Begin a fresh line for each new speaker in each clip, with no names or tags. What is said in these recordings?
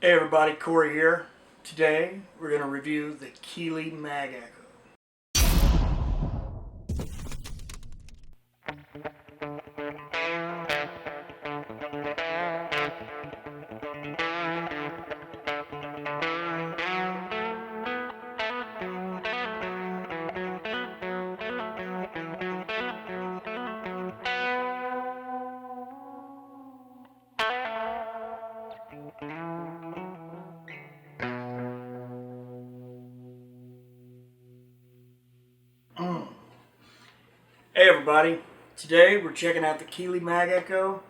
Hey everybody, Corey here. Today we're going to review the Keeley Mag Echo. Hey everybody, today we're checking out the Keeley Mag Echo,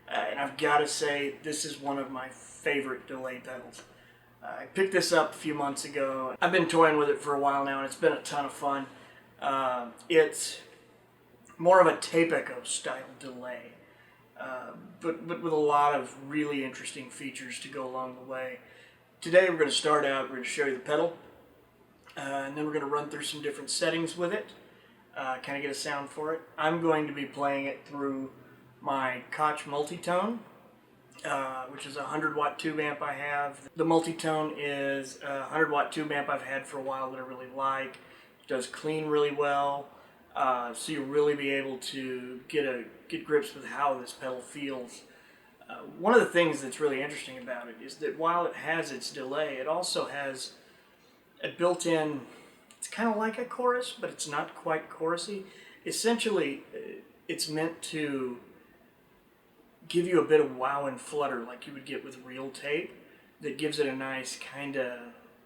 and I've got to say this is one of my favorite delay pedals. I picked this up a few months ago. I've been toying with it for a while now and it's been a ton of fun. It's more of a tape echo style delay, but with a lot of really interesting features to go along the way. Today we're going to start out, we're going to show you the pedal, and then we're going to run through some different settings with it. Kind of get a sound for it. I'm going to be playing it through my Koch multitone, which is a 100 watt tube amp I have. The multitone is a 100 watt tube amp I've had for a while that I really like. It does clean really well, so you'll really be able to get grips with how this pedal feels. One of the things that's really interesting about it is that while it has its delay, it also has a built-in, it's kind of like a chorus, but it's not quite chorusy. Essentially, it's meant to give you a bit of wow and flutter like you would get with real tape that gives it a nice kind of,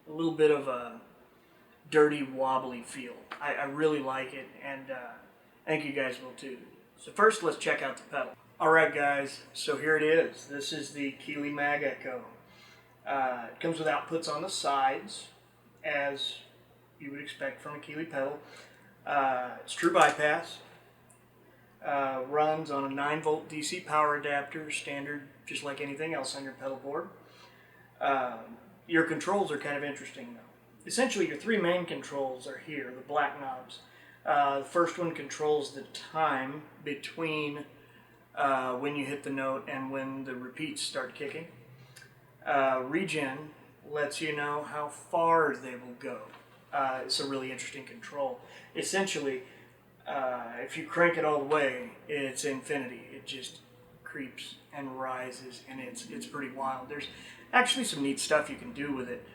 a little bit of a dirty, wobbly feel. I really like it, and I think you guys will too. So first, let's check out the pedal. Alright guys, so here it is. This is the Keeley Mag Echo. It comes with outputs on the sides, as you would expect from a Keeley pedal. It's true bypass. Runs on a 9 volt DC power adapter, standard, just like anything else on your pedal board. Your controls are kind of interesting though. Essentially your three main controls are here, the black knobs. The first one controls the time between when you hit the note and when the repeats start kicking. Regen lets you know how far they will go. It's a really interesting control. Essentially, if you crank it all the way, it's infinity. It just creeps and rises, and it's pretty wild. There's actually some neat stuff you can do with it.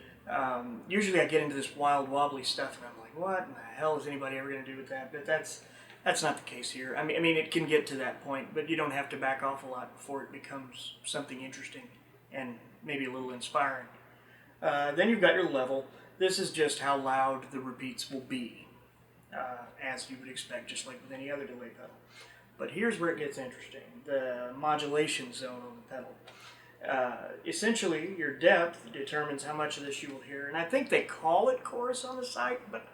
Usually I get into this wild, wobbly stuff, and I'm like, what in the hell is anybody ever going to do with that? But that's not the case here. I mean, it can get to that point, but you don't have to back off a lot before it becomes something interesting and maybe a little inspiring. Then you've got your level. This is just how loud the repeats will be, as you would expect, just like with any other delay pedal. But here's where it gets interesting, the modulation zone on the pedal. Essentially, your depth determines how much of this you will hear, and I think they call it chorus on the site, but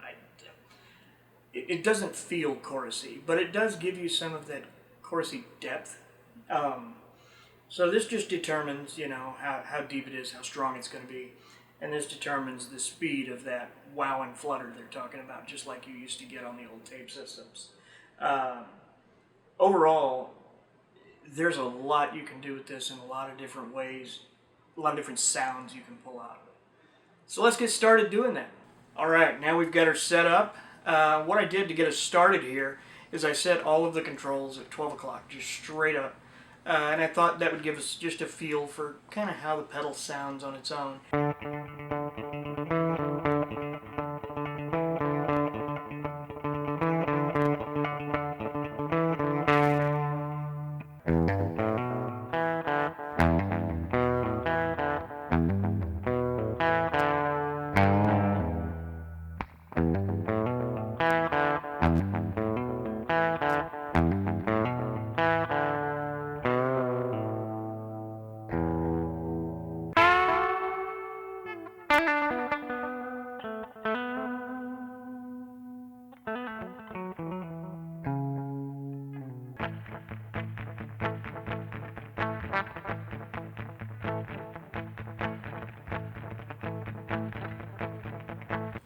it doesn't feel chorusy, but it does give you some of that chorusy depth. So this just determines, you know, how deep it is, how strong it's going to be. And this determines the speed of that wow and flutter they're talking about, just like you used to get on the old tape systems. Overall, there's a lot you can do with this in a lot of different ways, a lot of different sounds you can pull out of it. So let's get started doing that. All right, now we've got her set up. What I did to get us started here is I set all of the controls at 12 o'clock, just straight up. And I thought that would give us just a feel for kind of how the pedal sounds on its own.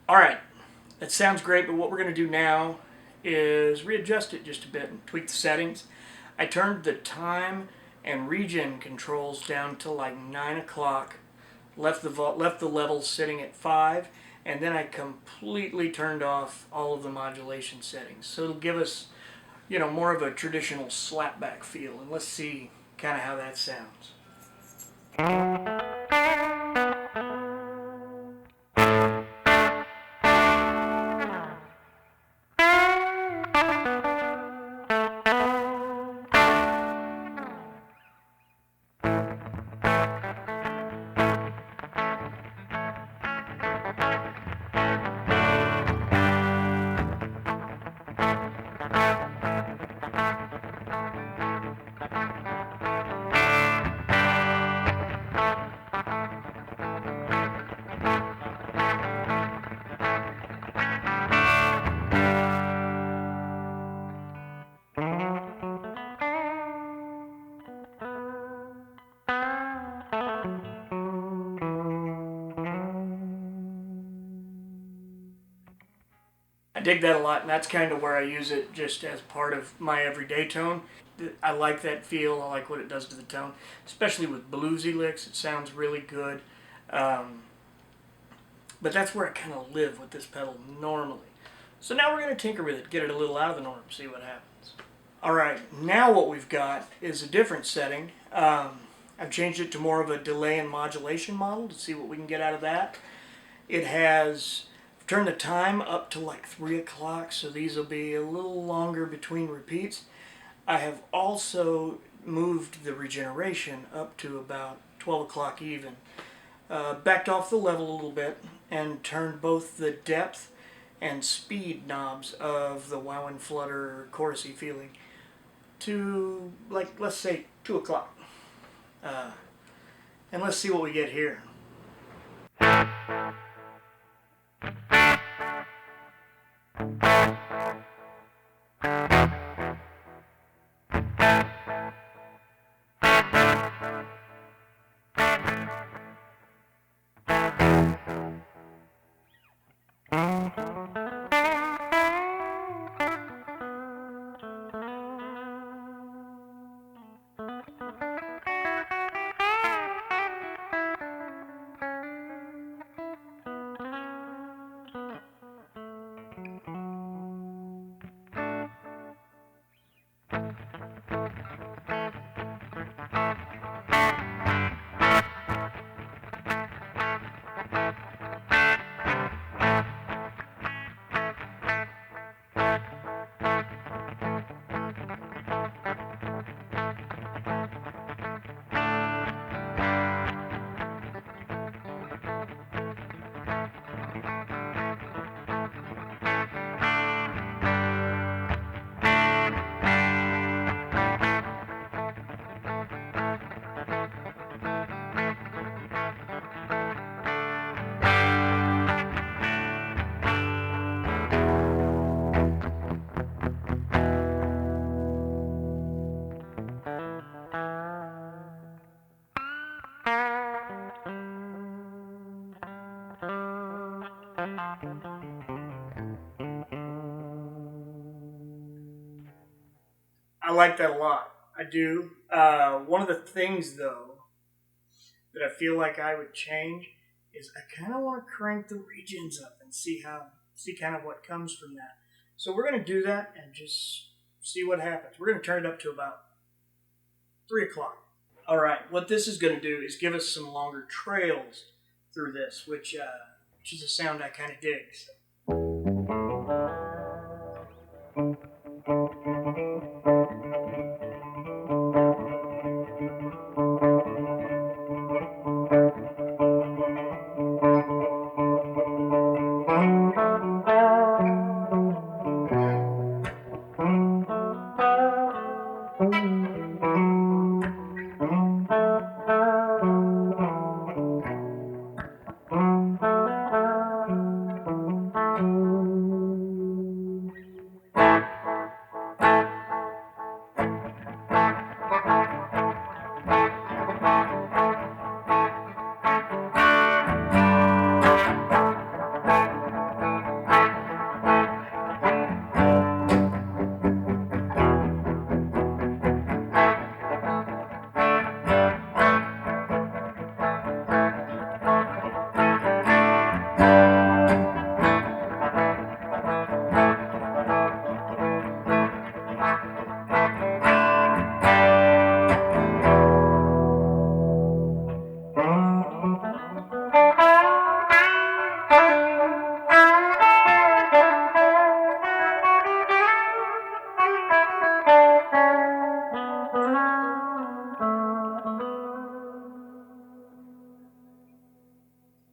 Alright, that sounds great, but what we're going to do now is readjust it just a bit and tweak the settings. I turned the time and regen controls down to like 9 o'clock left the level sitting at 5, and then I completely turned off all of the modulation settings. So it'll give us, you know, more of a traditional slapback feel. And let's see kind of how that sounds. I dig that a lot, and that's kind of where I use it, just as part of my everyday tone. I like that feel. I like what it does to the tone, especially with bluesy licks. It sounds really good. But that's where I kind of live with this pedal normally. So now we're going to tinker with it, get it a little out of the norm, see what happens. Alright, now what we've got is a different setting. I've changed it to more of a delay and modulation model to see what we can get out of that. It has turned the time up to like 3 o'clock, so these will be a little longer between repeats. I have also moved the regeneration up to about 12 o'clock even. Backed off the level a little bit and turned both the depth and speed knobs of the wow and flutter chorusy feeling to, like, let's say 2 o'clock. And let's see what we get here. I like that a lot. I do. One of the things, though, that I feel like I would change is I kind of want to crank the regens up and see kind of what comes from that. So we're going to do that and just see what happens. We're going to turn it up to about 3 o'clock. All right, what this is going to do is give us some longer trails through this, which is a sound I kind of dig. So.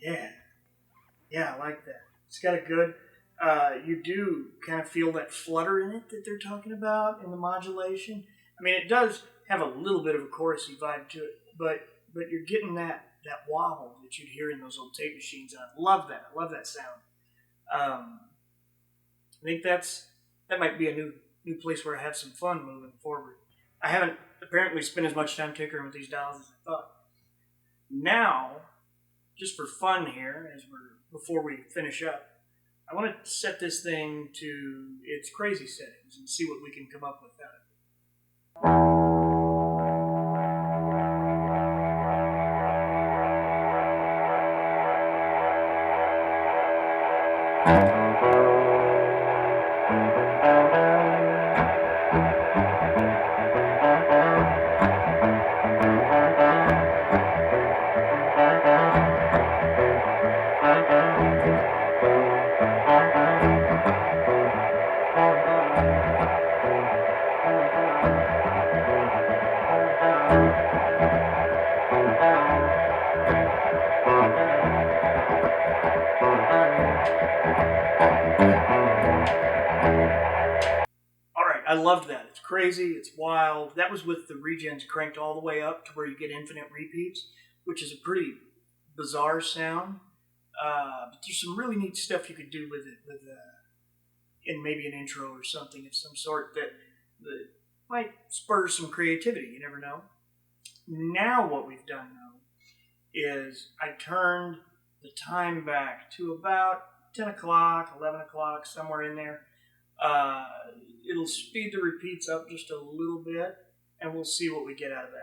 Yeah. Yeah, I like that. It's got a good, you do kind of feel that flutter in it that they're talking about in the modulation. I mean, it does have a little bit of a chorusy vibe to it, but you're getting that wobble that you'd hear in those old tape machines, and I love that. I love that sound. I think that might be a new place where I have some fun moving forward. I haven't apparently spent as much time tinkering with these dials as I thought. Now, just for fun here, before we finish up, I want to set this thing to its crazy settings and see what we can come up with out of it. I loved that. It's crazy. It's wild. That was with the regens cranked all the way up to where you get infinite repeats, which is a pretty bizarre sound. But there's some really neat stuff you could do with it, in maybe an intro or something of some sort that might spur some creativity. You never know. Now what we've done, though, is I turned the time back to about 10 o'clock, 11 o'clock, somewhere in there. It'll speed the repeats up just a little bit, and we'll see what we get out of that.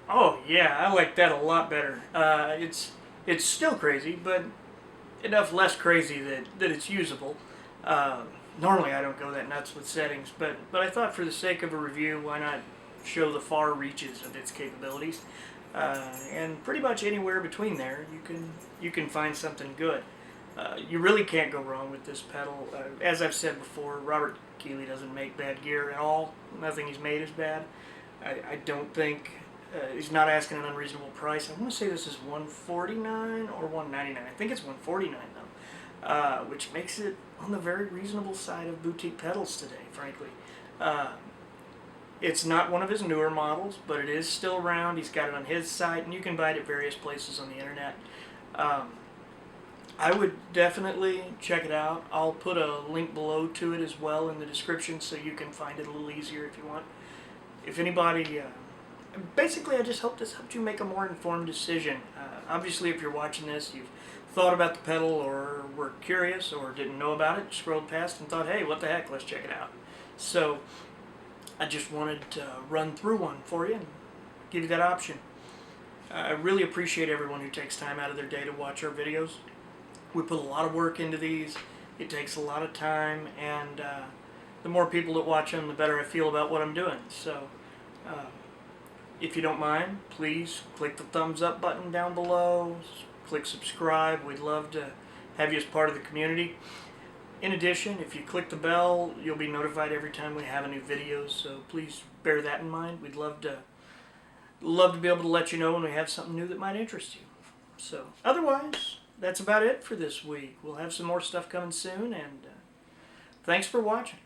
Oh yeah, I like that a lot better. It's still crazy, but enough less crazy that it's usable. Normally I don't go that nuts with settings, but I thought for the sake of a review, why not show the far reaches of its capabilities? And pretty much anywhere between there, you can find something good. You really can't go wrong with this pedal. As I've said before, Robert Keeley doesn't make bad gear at all. Nothing he's made is bad. I don't think he's not asking an unreasonable price. I want to say this is $149 or $199. I think it's $149 though, which makes it on the very reasonable side of boutique pedals today, frankly. It's not one of his newer models, but it is still around. He's got it on his site, and you can buy it at various places on the internet. I would definitely check it out. I'll put a link below to it as well in the description so you can find it a little easier if you want. If anybody, basically I just hope this helped you make a more informed decision. Obviously if you're watching this, you've thought about the pedal or were curious or didn't know about it, scrolled past and thought, hey, what the heck, let's check it out. So I just wanted to run through one for you and give you that option. I really appreciate everyone who takes time out of their day to watch our videos. We put a lot of work into these. It takes a lot of time, and the more people that watch them, the better I feel about what I'm doing. So if you don't mind, please click the thumbs up button down below, click subscribe. We'd love to have you as part of the community. In addition, if you click the bell, you'll be notified every time we have a new video, so please bear that in mind. We'd love to be able to let you know when we have something new that might interest you. So, otherwise, that's about it for this week. We'll have some more stuff coming soon, and thanks for watching.